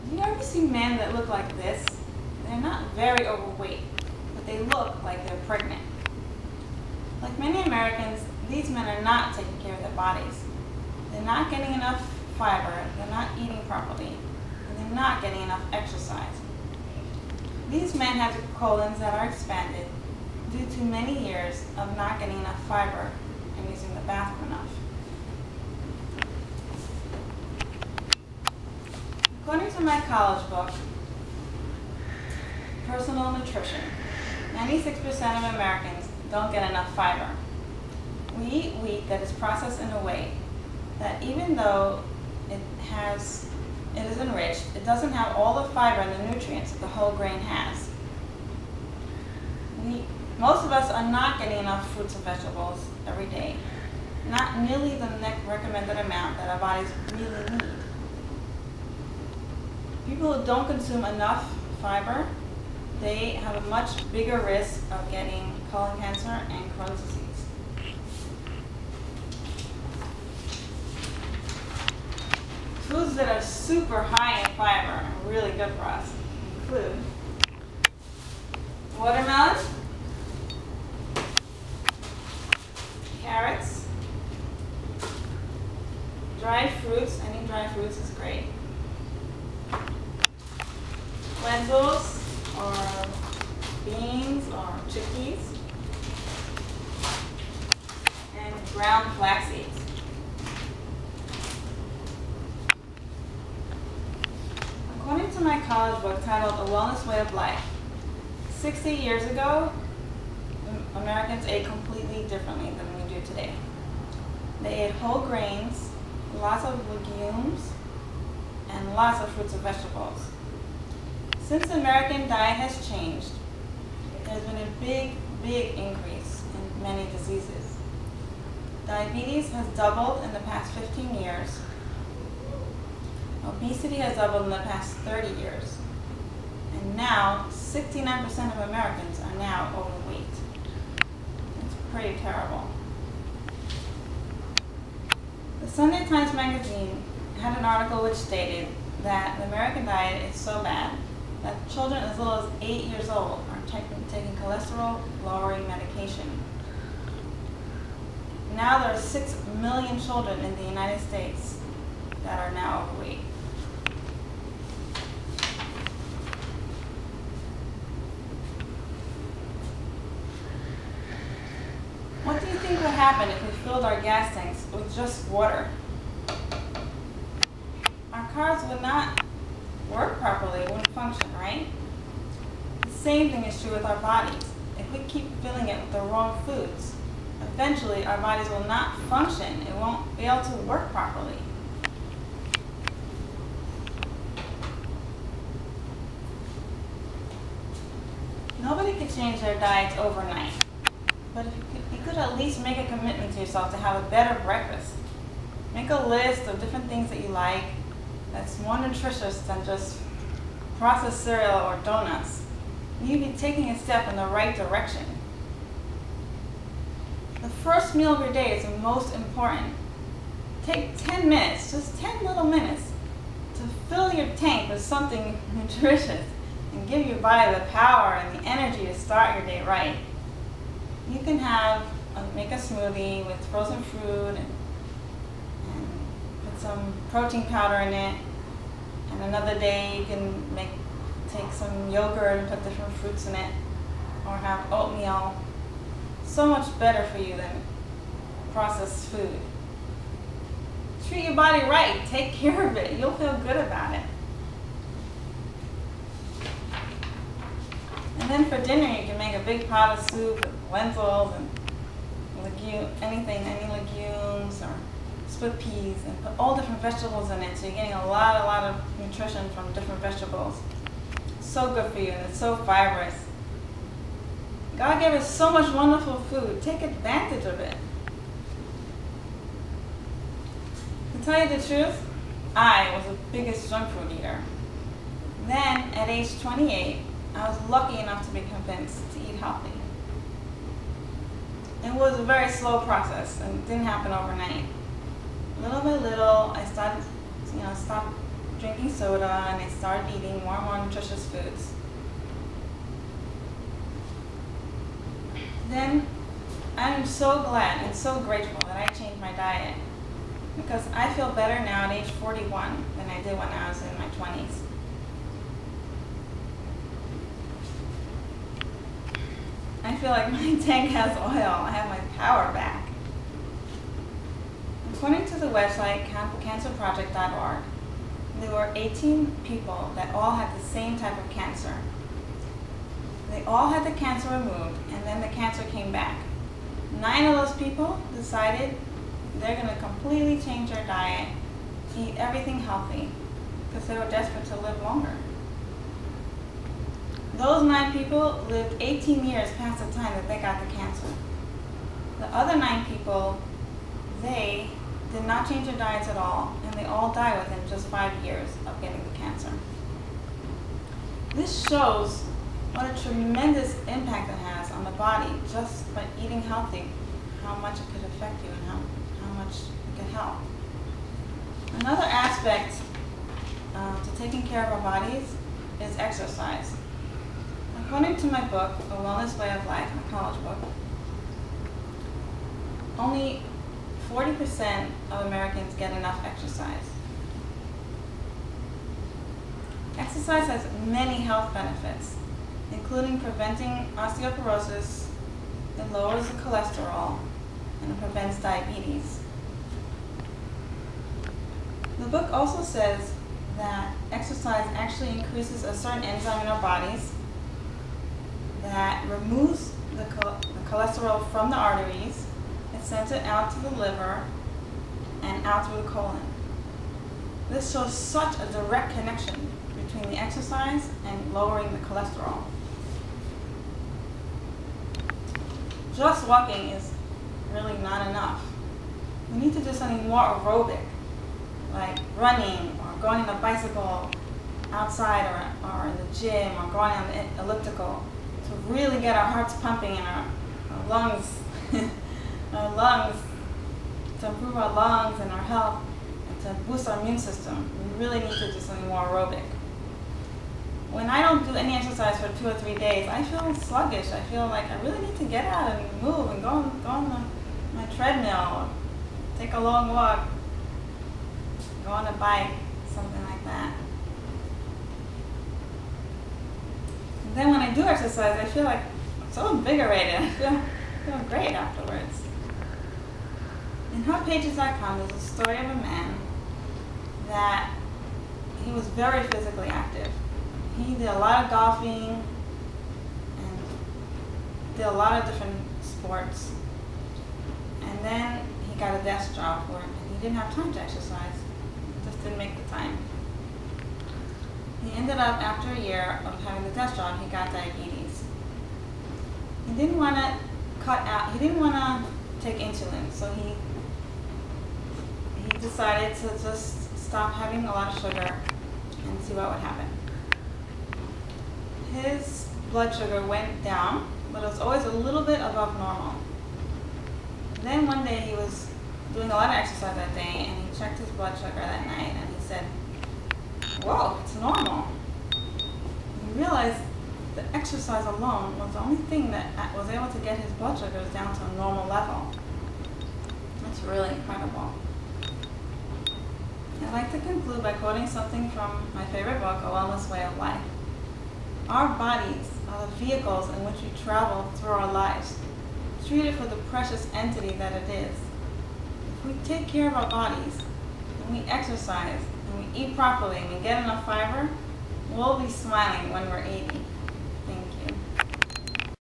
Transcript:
Do you ever see men that look like this? They're not very overweight, but they look like they're pregnant. Like many Americans, these men are not taking care of their bodies. They're not getting enough fiber, they're not eating properly, and they're not getting enough exercise. These men have colons that are expanded due to many years of not getting enough fiber and using the bathroom enough. According to my college book, Personal Nutrition, 96% of Americans don't get enough fiber. We eat wheat that is processed in a way that even though it is enriched, it doesn't have all the fiber and the nutrients that the whole grain has. Most of us are not getting enough fruits and vegetables every day, not nearly the recommended amount that our bodies really need. People who don't consume enough fiber, they have a much bigger risk of getting colon cancer and Crohn's disease. Foods that are super high in fiber are really good for us include watermelon, carrots, dried fruits. Any dried fruits is great. Lentils or beans or chickpeas, and ground flax seeds. According to my college book titled A Wellness Way of Life, 60 years ago, Americans ate completely differently than we do today. They ate whole grains, lots of legumes, and lots of fruits and vegetables. Since the American diet has changed, there's been a big increase in many diseases. Diabetes has doubled in the past 15 years. Obesity has doubled in the past 30 years. And now, 69% of Americans are now overweight. It's pretty terrible. The Sunday Times Magazine had an article which stated that the American diet is so bad that children as little as 8 years old are taking cholesterol-lowering medication. Now there are 6 million children in the United States that are now overweight. What do you think would happen if we filled our gas tanks with just water? Our cars would not work properly, it wouldn't function, right? The same thing is true with our bodies. If we keep filling it with the wrong foods, eventually our bodies will not function. It won't be able to work properly. Nobody could change their diets overnight. But if you could at least make a commitment to yourself to have a better breakfast. Make a list of different things that you like that's more nutritious than just processed cereal or donuts. You'd be taking a step in the right direction. The first meal of your day is the most important. Take 10 minutes, just 10 little minutes, to fill your tank with something nutritious and give your body the power and the energy to start your day right. You can make a smoothie with frozen fruit and put some protein powder in it. And another day you can take some yogurt and put different fruits in it, or have oatmeal. So much better for you than processed food. Treat your body right. Take care of it. You'll feel good about it. And then for dinner, you can make a big pot of soup with lentils and any legumes or split peas, and put all different vegetables in it, so you're getting a lot of nutrition from different vegetables. So good for you, and it's so fibrous. God gave us so much wonderful food. Take advantage of it. To tell you the truth, I was the biggest junk food eater. Then, at age 28, I was lucky enough to be convinced to eat healthy. It was a very slow process, and it didn't happen overnight. Little by little, I started, stop drinking soda and they started eating more and more nutritious foods. Then I'm so glad and so grateful that I changed my diet, because I feel better now at age 41 than I did when I was in my 20s. I feel like my tank has oil. I have my power back. According to the website cancerproject.org, there were 18 people that all had the same type of cancer. They all had the cancer removed, and then the cancer came back. 9 of those people decided they're going to completely change their diet, eat everything healthy, because they were desperate to live longer. Those 9 people lived 18 years past the time that they got the cancer. The other 9 people, they did not change their diets at all, and they all died within just 5 years of getting the cancer. This shows what a tremendous impact it has on the body just by eating healthy, how much it could affect you and how much it could help. Another aspect to taking care of our bodies is exercise. According to my book, A Wellness Way of Life, my college book, only 40% of Americans get enough exercise. Exercise has many health benefits, including preventing osteoporosis, it lowers the cholesterol, and it prevents diabetes. The book also says that exercise actually increases a certain enzyme in our bodies that removes the cholesterol from the arteries. It sends it out to the liver and out through the colon. This shows such a direct connection between the exercise and lowering the cholesterol. Just walking is really not enough. We need to do something more aerobic, like running or going on a bicycle outside or in the gym or going on the elliptical to really get our hearts pumping and our lungs, to improve our lungs and our health and to boost our immune system. We really need to do something more aerobic. When I don't do any exercise for 2 or 3 days, I feel sluggish. I feel like I really need to get out and move and go on my treadmill, or take a long walk, go on a bike, something like that. And then when I do exercise, I feel like I'm so invigorated. I feel great afterwards. In HotPages.com, there's a story of a man that he was very physically active. He did a lot of golfing and did a lot of different sports. And then he got a desk job where he didn't have time to exercise. He just didn't make the time. He ended up, after a year of having the desk job, he got diabetes. He didn't want to take insulin, so he decided to just stop having a lot of sugar and see what would happen. His blood sugar went down, but it was always a little bit above normal. Then one day he was doing a lot of exercise that day, and he checked his blood sugar that night, and he said, "Whoa, it's normal." And he realized the exercise alone was the only thing that was able to get his blood sugars down to a normal level. That's really incredible. I'd like to conclude by quoting something from my favorite book, A Wellness Way of Life. Our bodies are the vehicles in which we travel through our lives. Treat it for the precious entity that it is. If we take care of our bodies, and we exercise, and we eat properly, and we get enough fiber, we'll be smiling when we're 80. Thank you.